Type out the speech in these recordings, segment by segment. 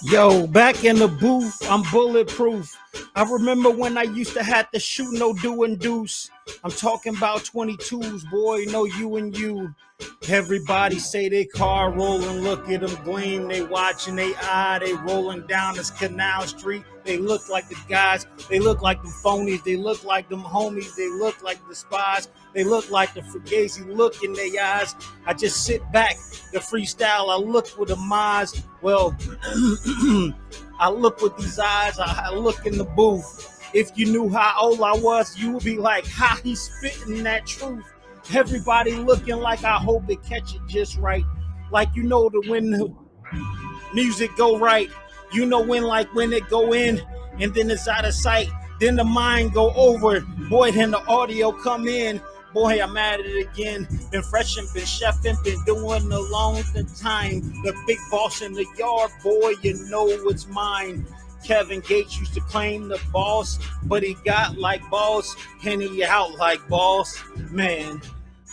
Yo, back in the booth, I'm bulletproof. I remember when I used to have to shoot no do and deuce. I'm talking about 22s, boy, no you and you. Everybody say they car rolling, look at them gleam. They watching they eye, they rolling down this Canal Street. They look like the guys, they look like the phonies, they look like them homies, they look like the spies, they look like the fugazi look in their eyes. I just sit back, the freestyle, I look with the minds. Well, I look with these eyes, I look in the booth. If you knew how old I was, you would be like, how he's spitting that truth. Everybody looking like I hope it catch it just right. Like you know the when the music go right. You know when it go in and then it's out of sight. Then the mind go over. Boy, then the audio come in. Boy, I'm at it again. Been fresh and been chefing, been doing a long time. The big boss in the yard, boy, you know it's mine. Kevin Gates used to claim the boss, but he got like boss, and he out like boss. Man,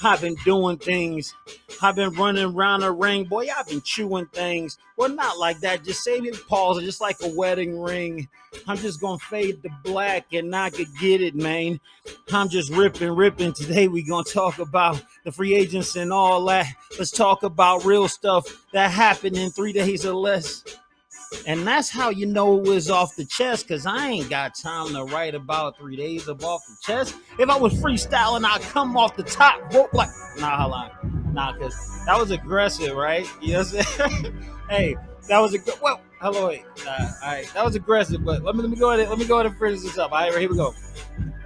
I've been doing things. I've been running around the ring. Boy, I've been chewing things. Well, not like that. Just save it, pause, just like a wedding ring. I'm just going to fade to black and I could get it, man. I'm just ripping. Today we going to talk about the free agents and all that. Let's talk about real stuff that happened in 3 days or less. And that's how you know it was off the chest, because I ain't got time to write about 3 days of off the chest. If I was freestyling, I'd come off the top rope like, hold on. Nah, because that was aggressive, right? You know what I'm saying? Hey, that was hello, wait. All right, that was aggressive, but let me go ahead and finish this up. All right, here we go.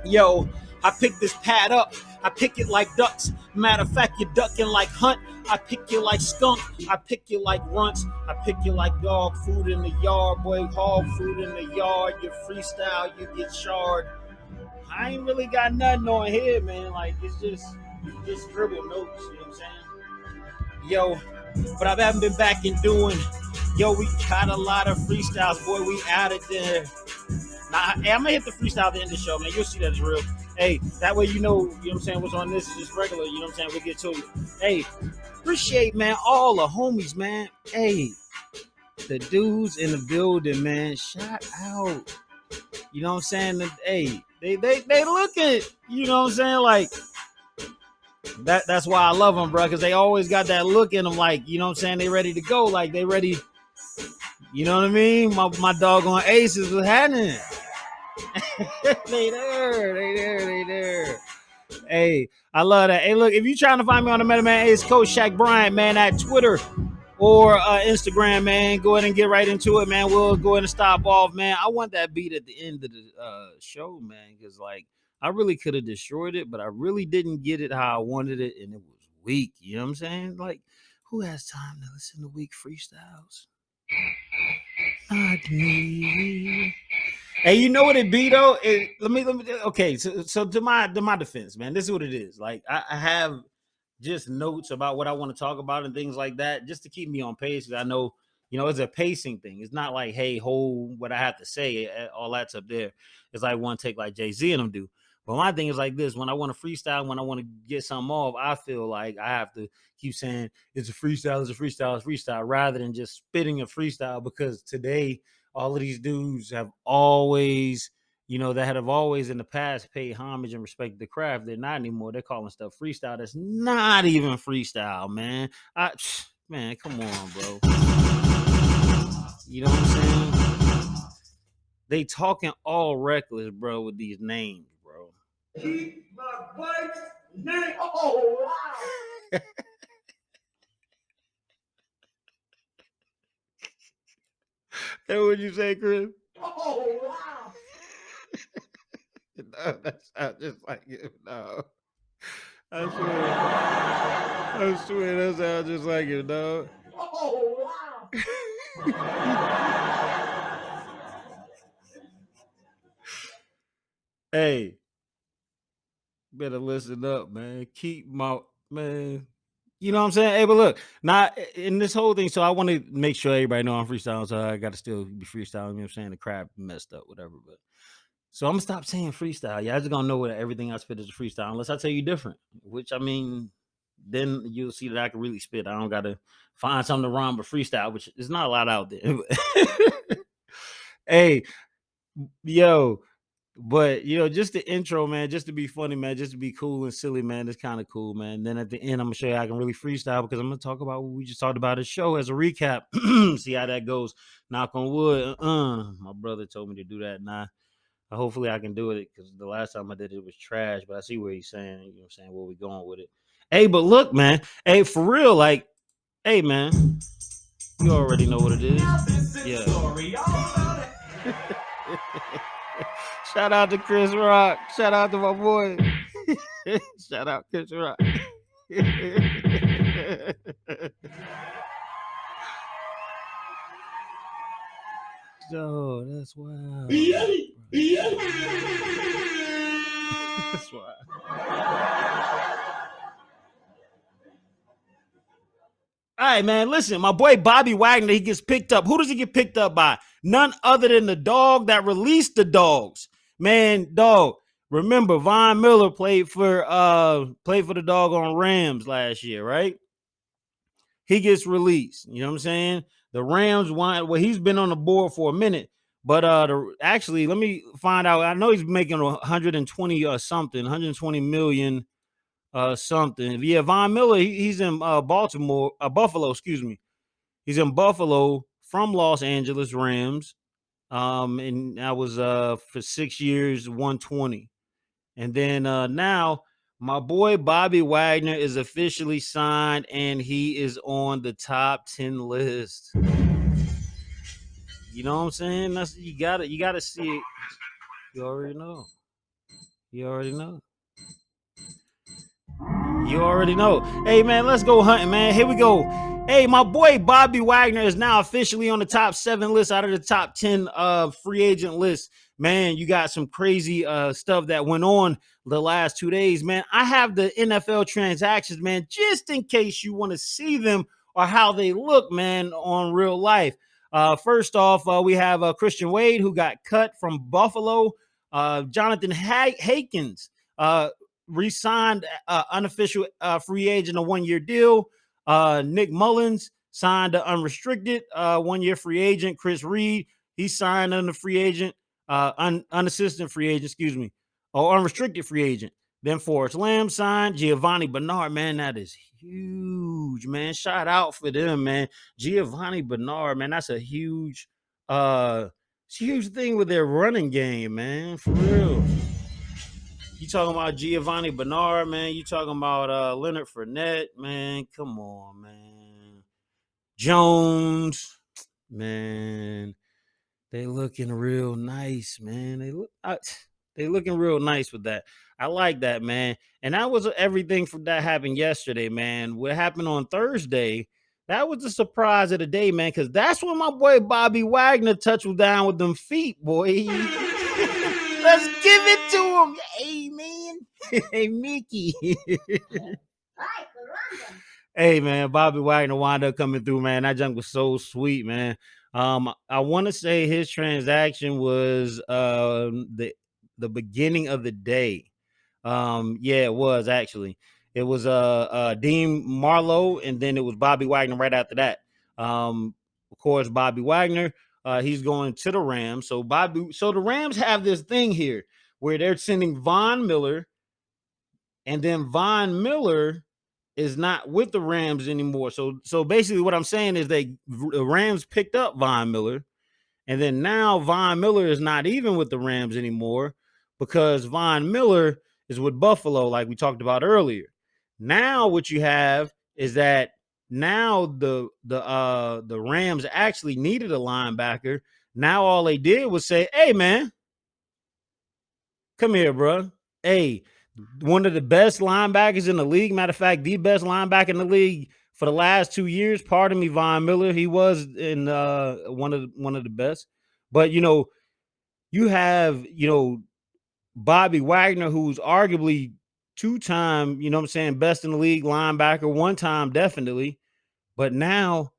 Yo, I picked this pad up. I pick it like ducks. Matter of fact, you're ducking like Hunt. I pick you like skunk. I pick you like runts. I pick you like dog food in the yard, boy. Hog food in the yard. You freestyle, you get shard. I ain't really got nothing on here, man. Like, it's just scribble notes, you know what I'm saying? Yo, but I haven't been back in doing. Yo, we got a lot of freestyles, boy. We out of there. Now, hey, I'm gonna hit the freestyle at the end of the show, man. You'll see that it's real. Hey, that way you know what I'm saying, what's on this is just regular, you know what I'm saying? We'll get to it. Hey, appreciate, man, all the homies, man. Hey, the dudes in the building, man. Shout out. You know what I'm saying? Hey, they look at, you know what I'm saying? Like, that's why I love them, bro, because they always got that look in them, like, you know what I'm saying? They ready to go, like, they ready, you know what I mean? My doggone aces was happening. they there. Hey, I love that. Hey, look, if you're trying to find me on the Meta Man Ace Coach Shaq Bryant, man, at Twitter or Instagram, man, go ahead and get right into it, man. We'll go ahead and stop off, man. I want that beat at the end of the show, man, because, like, I really could have destroyed it, but I really didn't get it how I wanted it, and it was weak. You know what I'm saying? Like, who has time to listen to weak freestyles? Not me. Hey, you know what it be though? Let me. Okay, so to my defense, man, this is what it is. Like, I have just notes about what I want to talk about and things like that, just to keep me on pace. Because I know, you know, it's a pacing thing. It's not like, hey, hold what I have to say. All that's up there. It's like one take, like Jay-Z and them do. But my thing is like this: when I want to freestyle, when I want to get something off, I feel like I have to keep saying it's a freestyle, it's a freestyle, it's freestyle, rather than just spitting a freestyle. Because today, all of these dudes have always, you know, that have always in the past paid homage and respect to the craft. They're not anymore. They're calling stuff freestyle. That's not even freestyle, man. Man, come on, bro. You know what I'm saying? They talking all reckless, bro, with these names, bro. Keep my wife's name. Oh, wow. That what you say, Chris? Oh, wow. No, that sounds just like it. No. I swear that sounds just like it, dog. Oh, wow. Hey, better listen up, man. Keep my, man. You know what I'm saying? Hey, but look, not in this whole thing. So I want to make sure everybody know I'm freestyling. So I got to still be freestyling. You know what I'm saying? The crap messed up, whatever. But so I'm gonna stop saying freestyle. Y'all just gonna know what everything I spit is a freestyle, unless I tell you different. Which, I mean, then you'll see that I can really spit. I don't gotta find something to rhyme but freestyle, which is not a lot out there. Hey, yo, but just the intro, man, just to be funny, man, just to be cool and silly, man, it's kind of cool, man. And then at the end, I'm gonna show you I can really freestyle because I'm gonna talk about what we just talked about the show as a recap. See how that goes. Knock on wood. My brother told me to do that. Nah, hopefully I can do it because the last time I did it was trash. But I see where he's saying, you know what I'm saying, where we going with it. Hey, but look, man. Hey, for real, like, hey, man, you already know what it is. Yeah. Shout out to Chris Rock. Shout out to my boy. Shout out Chris Rock. Oh, that's wild. That's wild. All right, man. Listen, my boy Bobby Wagner, he gets picked up. Who does he get picked up by? None other than the dog that released the dogs. Man, dog. Remember, Von Miller played for the dog on Rams last year, right? He gets released. You know what I'm saying? The Rams want. Well, he's been on the board for a minute, but actually, let me find out. I know he's making 120 or something, 120 million. Something. Yeah, Von Miller, he's in Buffalo, excuse me. He's in Buffalo from Los Angeles Rams. And that was for 6 years, 120. And then now my boy Bobby Wagner is officially signed and he is on the top 10 list. You know what I'm saying? That's you gotta see it. You already know. You already know. You already know. Hey, man, let's go hunting, man. Here we go. Hey, my boy Bobby Wagner is now officially on the top 7 list out of the top 10 free agent list. Man, you got some crazy stuff that went on the last 2 days, man. I have the NFL transactions, man, just in case you want to see them or how they look, man, on real life. First off, we have Christian Wade, who got cut from Buffalo. Jonathan Hankins, re-signed unofficial free agent, a 1-year deal. Nick Mullins signed an unrestricted 1-year free agent. Chris Reed, he signed on the free agent, unassisted free agent, excuse me, or unrestricted free agent. Then Forrest Lamb signed. Giovanni Bernard, man, that is huge, man. Shout out for them, man. Giovanni Bernard, man, that's a huge thing with their running game, man, for real. You talking about Giovanni Bernard, man. You talking about Leonard Fournette, man. Come on, man. Jones, man. They looking real nice, man. They looking real nice with that. I like that, man. And that was everything from that happened yesterday, man. What happened on Thursday, that was the surprise of the day, man, because that's when my boy Bobby Wagner touched down with them feet, boy. Let's give it to him. Hey, man. Hey, Mickey. Hey, man, Bobby Wagner wound up coming through, man. That junk was so sweet, man. I want to say his transaction was the beginning of the day. Yeah, it was actually. It was Dean Marlowe, and then it was Bobby Wagner right after that. Of course, Bobby Wagner. He's going to the Rams. So the Rams have this thing here where they're sending Von Miller, and then Von Miller is not with the Rams anymore. So basically what I'm saying is the Rams picked up Von Miller, and then now Von Miller is not even with the Rams anymore because Von Miller is with Buffalo, like we talked about earlier. Now what you have is that now the Rams actually needed a linebacker. Now all they did was say, "Hey, man, come here, bro. Hey, one of the best linebackers in the league. Matter of fact, the best linebacker in the league for the last 2 years. Pardon me, Von Miller. He was in one of the best. But you have Bobby Wagner, who's arguably 2-time, best in the league linebacker, 1-time definitely. But now,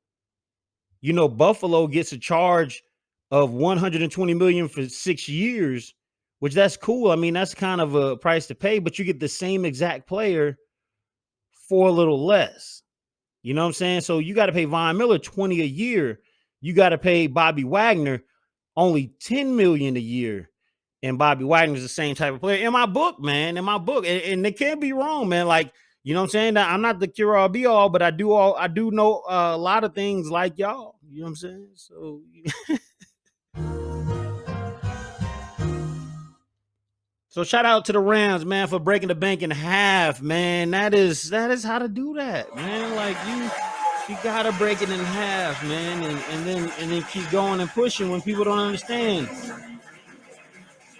Buffalo gets a charge of $120 million for 6 years, which that's cool. I mean, that's kind of a price to pay, but you get the same exact player for a little less. You know what I'm saying? So you got to pay Von Miller 20 a year. You got to pay Bobby Wagner only 10 million a year. And Bobby Wagner is the same type of player in my book, man. In my book, and they can't be wrong, man. Like, you know what I'm saying? I'm not the cure all be all, but I do know a lot of things like y'all. You know what I'm saying? So So shout out to the Rams, man, for breaking the bank in half, man. That is how to do that, man. Like you gotta break it in half, man, and then keep going and pushing when people don't understand.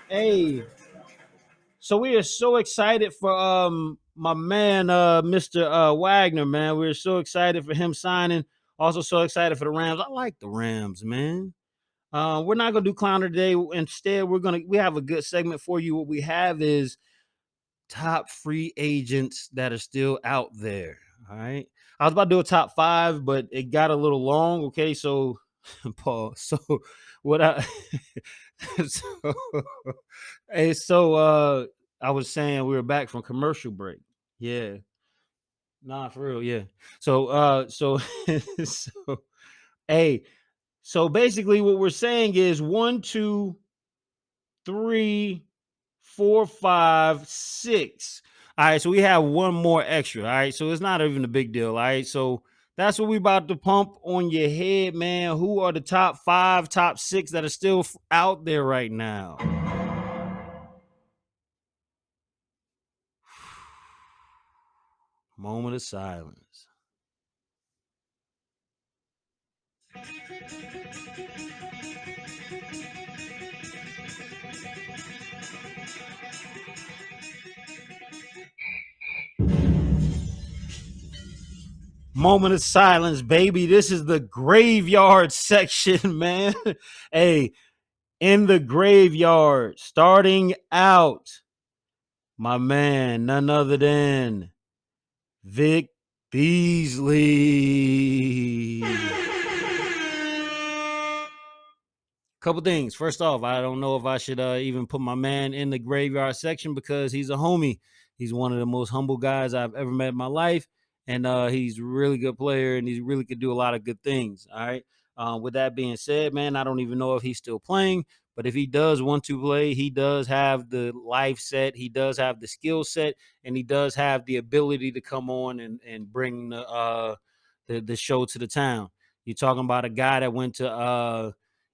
Hey, so we are so excited for my man Mr. Wagner, man. We're so excited for him signing. Also so excited for the Rams. I like the Rams, man. We're not gonna do clowner today. Instead, we have a good segment for you. What we have is top free agents that are still out there. All right. I was about to do a top 5, but it got a little long. Okay. So, Paul, so what I, so, hey, I was saying we were back from commercial break. Yeah. Nah, for real. Yeah. So, so, hey, so basically what we're saying is 1, 2, 3, 4, 5, 6. All right, so we have one more extra. All right, so it's not even a big deal. All right, so that's what we about to pump on your head, man. Who are the top 5, top 6 that are still out there right now? Moment of silence. Moment of silence, baby. This is the graveyard section, man. Hey, in the graveyard, starting out, my man, none other than Vic Beasley. Couple things. First off, I don't know if I should even put my man in the graveyard section because he's a homie. He's one of the most humble guys I've ever met in my life, and he's a really good player, and he really could do a lot of good things. All right. With that being said, man, I don't even know if he's still playing, but if he does want to play, he does have the life set, he does have the skill set, and he does have the ability to come on and bring the show to the town. You're talking about a guy that went to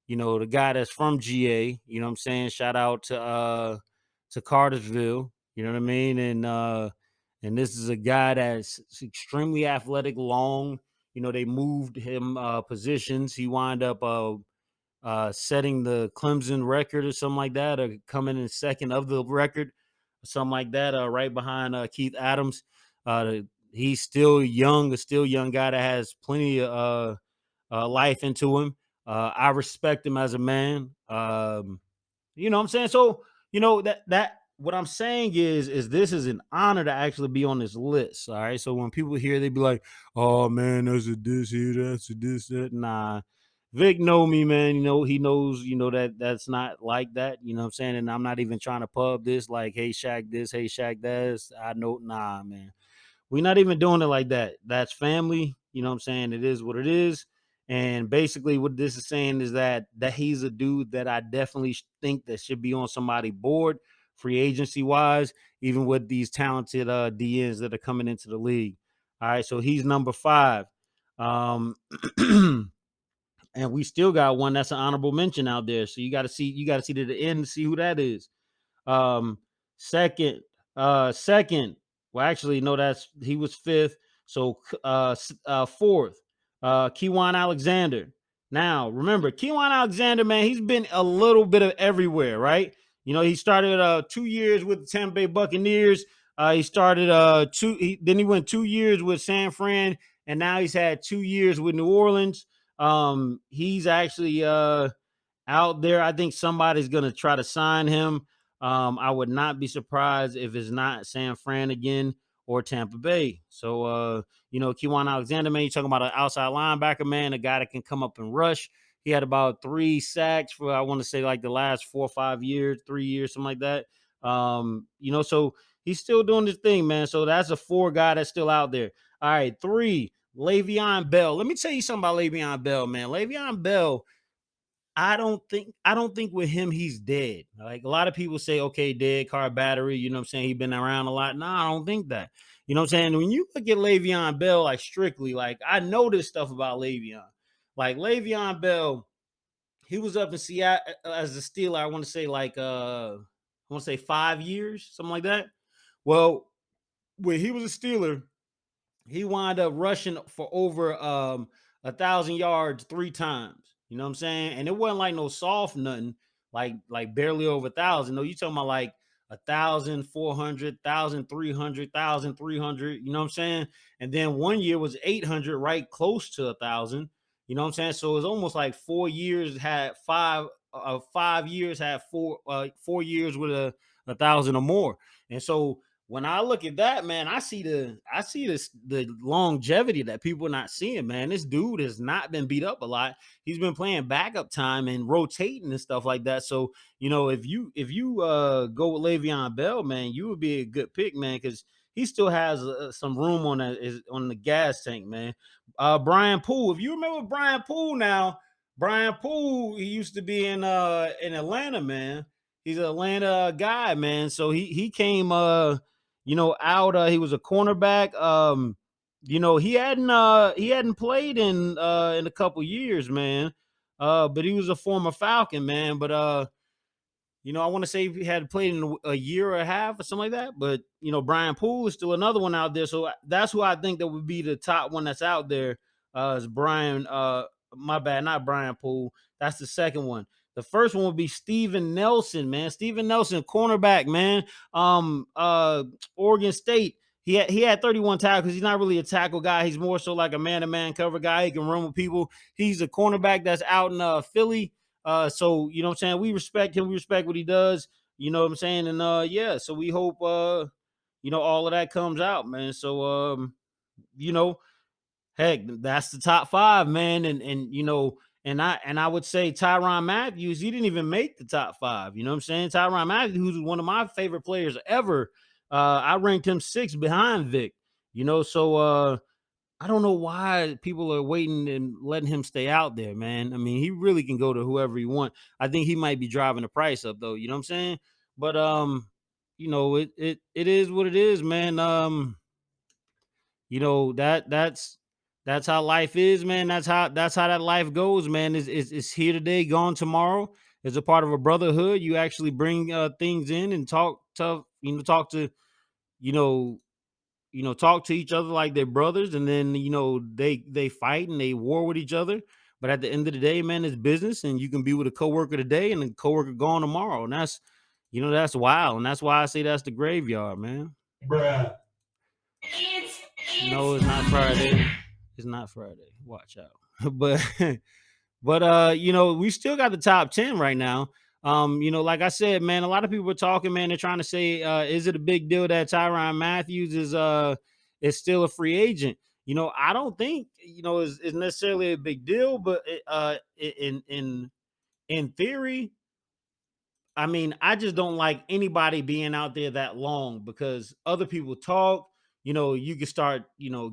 the guy that's from GA, you know what I'm saying? Shout out to Cartersville, you know what I mean? And this is a guy that's extremely athletic, long. You know, they moved him positions. He wound up setting the Clemson record or something like that, or coming in second of the record, or something like that, right behind Keith Adams. He's still young, a still young guy that has plenty of life into him. I respect him as a man. You know what I'm saying? So, that what I'm saying is this is an honor to actually be on this list. All right. So when people hear, they be like, oh man, there's a this here, that's a this, that. Nah. Vic know me, man. He knows, that's not like that. You know what I'm saying? And I'm not even trying to pub this like, hey, Shaq this, hey, Shaq that. I know, nah, man. We're not even doing it like that. That's family. You know what I'm saying? It is what it is. And basically what this is saying is that he's a dude that I definitely think that should be on somebody board, free agency wise, even with these talented DNs that are coming into the league. All right, so he's number 5. And we still got one that's an honorable mention out there. So you got to see to the end to see who that is. Um, second, second. Well, actually, no, he was 5th. So fourth, Kiwan Alexander. Now, remember, Kiwan Alexander, man, he's been a little bit of everywhere, right? He started 2 years with the Tampa Bay Buccaneers. He started then he went 2 years with San Fran, and now he's had 2 years with New Orleans. He's actually out there. I think somebody's going to try to sign him. I would not be surprised if it's not San Fran again or Tampa Bay. So, Kiwan Alexander, man, you're talking about an outside linebacker, man, a guy that can come up and rush. He had about 3 sacks for, I want to say, like the last 4 or 5 years, 3 years, something like that. So He's still doing his thing, man. So that's a 4 guy that's still out there. All right, 3, Le'Veon Bell. Let me tell you something about Le'Veon Bell, man. Le'Veon Bell, I don't think with him he's dead. Like a lot of people say, okay, dead car battery, you know what I'm saying? He's been around a lot. Nah, I don't think that. You know what I'm saying? When you look at Le'Veon Bell, like strictly, like I know this stuff about Le'Veon. Like Le'Veon Bell, he was up in Seattle as a Steeler, I want to say like I want to say 5 years, something like that. Well, when he was a Steeler, he wound up rushing for over 1,000 yards 3 times. You know what I'm saying? And it wasn't like no soft nothing, like barely over 1,000. No, you talking about like 1,400, 1,300, 1,300. You know what I'm saying? And then one year was 800, right close to 1,000. You know what I'm saying? So it's almost like 4 years had 5 years had 4 years with 1,000 or more. And so when I look at that, man, I see the longevity that people are not seeing, man. This dude has not been beat up a lot. He's been playing backup time and rotating and stuff like that. So, if you go with Le'Veon Bell, man, you would be a good pick, man, because he still has some room on the gas tank, man. Brian Poole, if you remember Brian Poole now, Brian Poole, he used to be in Atlanta, man. He's an Atlanta guy, man. So he came out. He was a cornerback. He hadn't played in a couple years, man. But he was a former Falcon, man. But I want to say he had played in a year or a half or something like that. But Brian Poole is still another one out there. So that's who I think that would be the top one that's out there. Is Brian? My bad, not Brian Poole. That's the second one. The first one would be Steven Nelson, man. Steven Nelson, cornerback, man. Oregon State. He had 31 tackles. He's not really a tackle guy. He's more so like a man-to-man cover guy. He can run with people. He's a cornerback that's out in Philly. So you know what I'm saying? We respect him, we respect what he does, you know what I'm saying? And yeah, so we hope all of that comes out, man. So you know, heck, that's the top 5, man. And I would say Tyron Matthews, he didn't even make the top 5. You know what I'm saying? Tyron Matthews, who's one of my favorite players ever. I ranked him 6 behind Vic, so I don't know why people are waiting and letting him stay out there, man. I mean, he really can go to whoever he want. I think he might be driving the price up though, you know what I'm saying? But it is what it is, man. That's how life is, man. That's how that life goes, man. It's here today, gone tomorrow. As a part of a brotherhood, you actually bring things in and you know talk to each other like they're brothers, and then they fight and they war with each other. But at the end of the day, man, it's business, and you can be with a coworker today and a coworker gone tomorrow, and that's wild, and that's why I say that's the graveyard, man. Bruh. No, it's not Friday. It's not Friday. Watch out. but we still got the top 10 right now. Like I said, man, a lot of people are talking, man. They're trying to say, is it a big deal that Tyron Matthews is still a free agent? I don't think is necessarily a big deal, but in theory, I mean, I just don't like anybody being out there that long, because other people talk. You can start,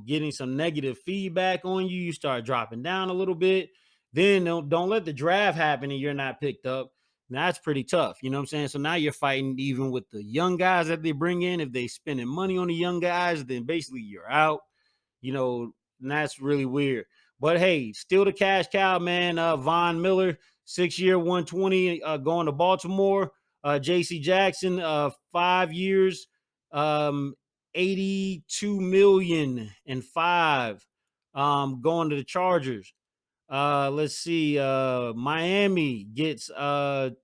getting some negative feedback on you. You start dropping down a little bit. Then don't let the draft happen and you're not picked up. Now, that's pretty tough. You know what I'm saying? So now you're fighting even with the young guys that they bring in. If they spending money on the young guys, then basically you're out. And that's really weird. But hey, still the cash cow, man. Von Miller, 6-year, 120, going to Baltimore. JC Jackson, 5 years, 82 million and 5, going to the Chargers. Let's see. Miami gets Teron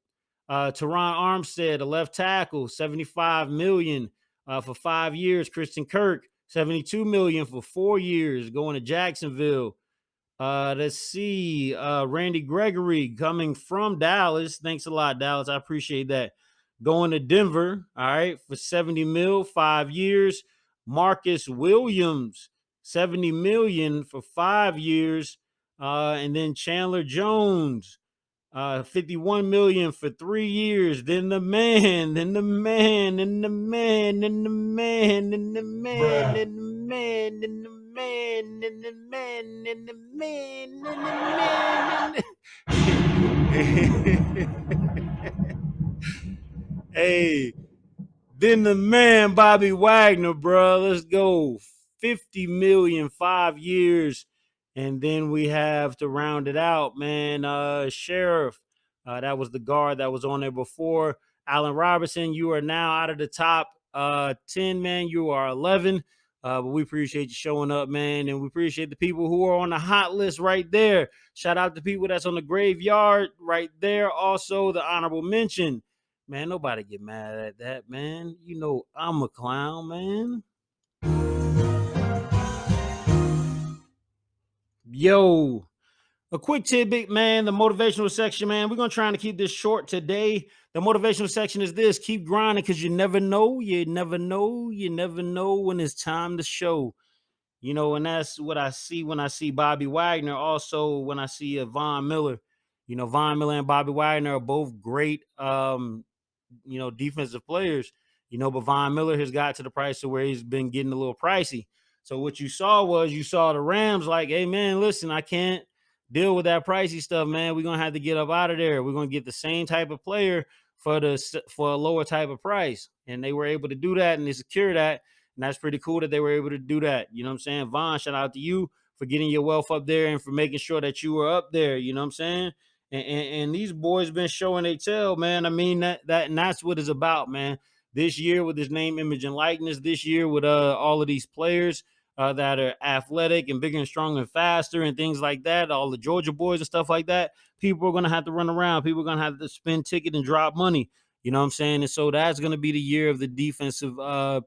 Armstead, a left tackle, 75 million for 5 years. Christian Kirk, 72 million for 4 years, going to Jacksonville. Let's see. Randy Gregory coming from Dallas. Thanks a lot, Dallas. I appreciate that. Going to Denver, all right, for 70 mil, 5 years. Marcus Williams, 70 million for 5 years. And then Chandler Jones, 51 million for 3 years. Then the man, then the man, then the man, then the man, then the man, then the man, then the man, then the man, then the man, then the man. Hey, then the man, Bobby Wagner, bro. Let's go. 50 million, 5 years. And then we have to round it out, man. Sheriff, that was the guard that was on there before. Allen Robertson, you are now out of the top 10, man. You are 11. But we appreciate you showing up, man. And we appreciate the people who are on the hot list right there. Shout out to people that's on the graveyard right there. Also, the honorable mention. Man, nobody get mad at that, man. You know I'm a clown, man. Yo, a quick tidbit, man. The motivational section, man. We're going to try to keep this short today. The motivational section is this. Keep grinding because you never know. You never know. You never know when it's time to show. You know, and that's what I see when I see Bobby Wagner. Also, when I see Von Miller. You know, Von Miller and Bobby Wagner are both great defensive players, but Von Miller has got to the price to where he's been getting a little pricey. So what you saw the Rams like, hey, man, listen, I can't deal with that pricey stuff, man. We're going to have to get up out of there. We're going to get the same type of player for a lower type of price. And they were able to do that and they secure that. And that's pretty cool that they were able to do that. You know what I'm saying? Von, shout out to you for getting your wealth up there and for making sure that you were up there. You know what I'm saying? And these boys been showing they tell, man. I mean, that's what it's about, man. This year with his name, image, and likeness, this year with all of these players that are athletic and bigger and stronger and faster and things like that, all the Georgia boys and stuff like that, people are going to have to run around. People are going to have to spend ticket and drop money. You know what I'm saying? And so that's going to be the year of the defensive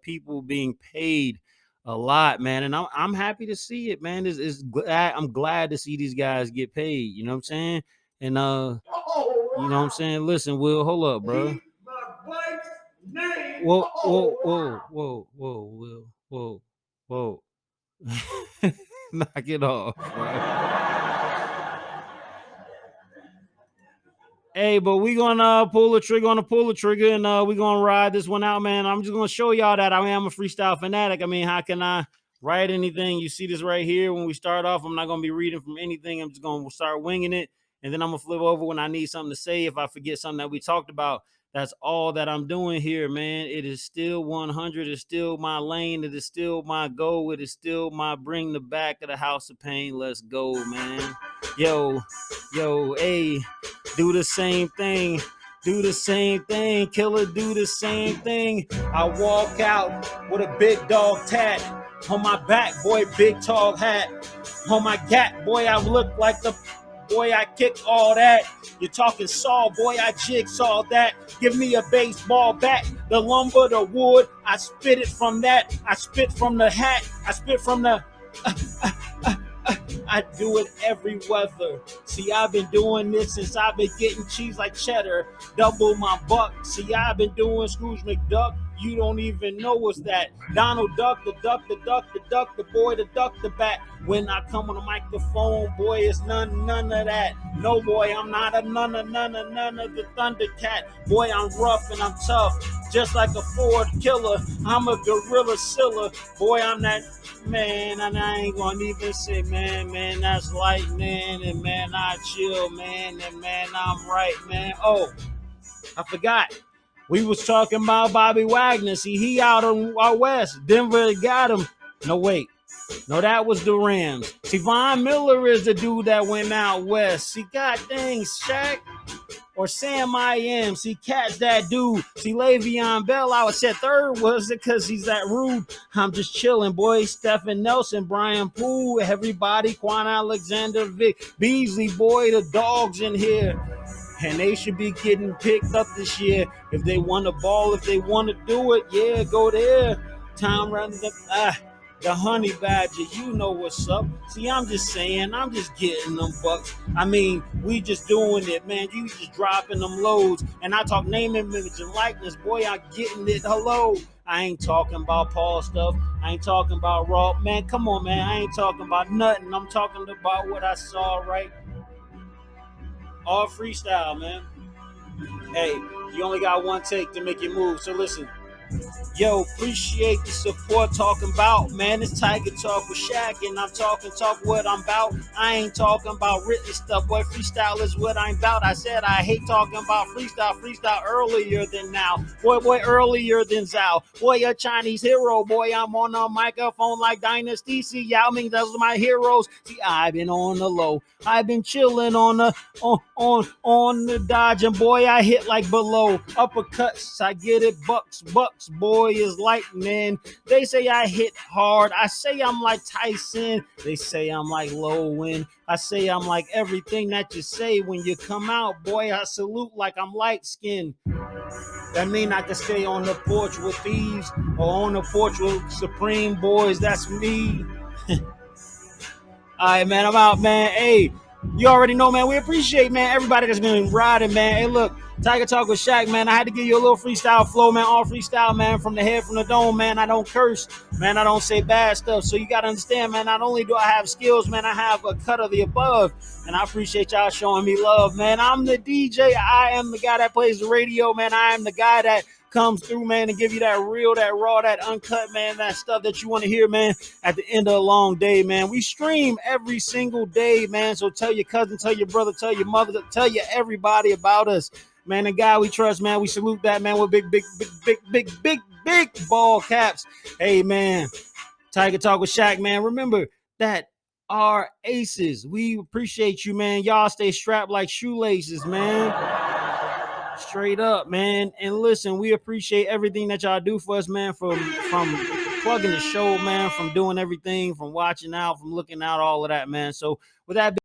people being paid a lot, man. And I'm happy to see it, man. I'm glad to see these guys get paid. You know what I'm saying? And you know what I'm saying? Listen, Will, hold up, bro. Whoa. Knock it off, bro. Hey, but we gonna pull the trigger and we gonna ride this one out, man. I'm just gonna show y'all that I am a freestyle fanatic. I mean, how can I write anything? You see this right here. When we start off, I'm not gonna be reading from anything. I'm just gonna start winging it. And then I'm going to flip over when I need something to say. If I forget something that we talked about, that's all that I'm doing here, man. It is still 100. It's still my lane. It is still my goal. It is still my bring the back of the house of pain. Let's go, man. Yo, hey, do the same thing. Do the same thing. Killer, do the same thing. I walk out with a big dog tat on my back, boy, big tall hat. On my gap, boy, I look like the... Boy, I kick all that. You're talking saw, boy, I jigsaw that. Give me a baseball bat, the lumber, the wood. I spit it from that. I spit from the hat. I spit from the... I do it every weather. See, I've been doing this since I've been getting cheese like cheddar. Double my buck. See, I've been doing Scrooge McDuck. You don't even know what's that. Donald Duck, the duck, the duck, the duck, the boy, the duck, the bat. When I come on the microphone, boy, it's none of that. No, boy, I'm not a none of the Thundercat. Boy, I'm rough and I'm tough, just like a Ford killer. I'm a gorilla siller. Boy, I'm that man, and I ain't gonna even say, man, that's light, man, and man, I chill, man, and man, I'm right, man. Oh, I forgot. We was talking about Bobby Wagner. See, he out west. Denver got him. No, wait. No, that was the Rams. See, Von Miller is the dude that went out west. See, god dang, Shaq or Sam I am. See, catch that dude. See, Le'Veon Bell, I would say third. Was it because he's that rude? I'm just chilling, boy. Stephen Nelson, Brian Poole, everybody. Kiwan Alexander, Vic Beasley, boy. The dogs in here. And they should be getting picked up this year. If they want to ball, if they want to do it, yeah, go there. Tom running the honey badger, you know what's up. See, I'm just saying, I'm just getting them bucks. I mean, we just doing it, man. You just dropping them loads. And I talk name, image, and likeness. Boy, I'm getting it. Hello. I ain't talking about Paul stuff. I ain't talking about Raw. Man, come on, man. I ain't talking about nothing. I'm talking about what I saw right All freestyle, man. Hey, you only got one take to make it move. So listen. Yo, appreciate the support. Talking about, man, it's Tiger Talk with Shaq, and I'm talk what I'm about. I ain't talking about written stuff, boy. Freestyle is what I'm about. I said I hate talking about freestyle earlier than now. Boy, earlier than Zhao. Boy, a Chinese hero, boy. I'm on a microphone like Dynasty. See, Yao Ming, those are my heroes. See, I've been on the low. I've been chilling on the dodge, and boy, I hit like below. Uppercuts, I get it, bucks, boy is lightning. They say I hit hard. I say I'm like Tyson. They say I'm like Lowen. I say I'm like everything that you say when you come out, boy. I salute like I'm light skinned. That mean I can stay on the porch with thieves or on the porch with Supreme boys. That's me. All right, man, I'm out, man. Hey, you already know, man. We appreciate, man, everybody that's been riding, man. Hey, look, Tiger Talk with Shaq, man. I had to give you a little freestyle flow, man. All freestyle, man, from the head, from the dome, man. I don't curse, man. I don't say bad stuff. So you got to understand, man, not only do I have skills, man, I have a cut of the above. And I appreciate y'all showing me love, man. I'm the DJ. I am the guy that plays the radio, man. I am the guy that comes through, man, and give you that real, that raw, that uncut, man, that stuff that you want to hear, man, at the end of a long day, man. We stream every single day, man. So tell your cousin, tell your brother, tell your mother, tell you everybody about us. Man, the guy we trust, man. We salute that, man, with big ball caps. Hey, man, Tiger Talk with Shaq, man. Remember that our aces. We appreciate you, man. Y'all stay strapped like shoelaces, man. Straight up, man. And listen, we appreciate everything that y'all do for us, man, from plugging the show, man, from doing everything, from watching out, from looking out, all of that, man. So with that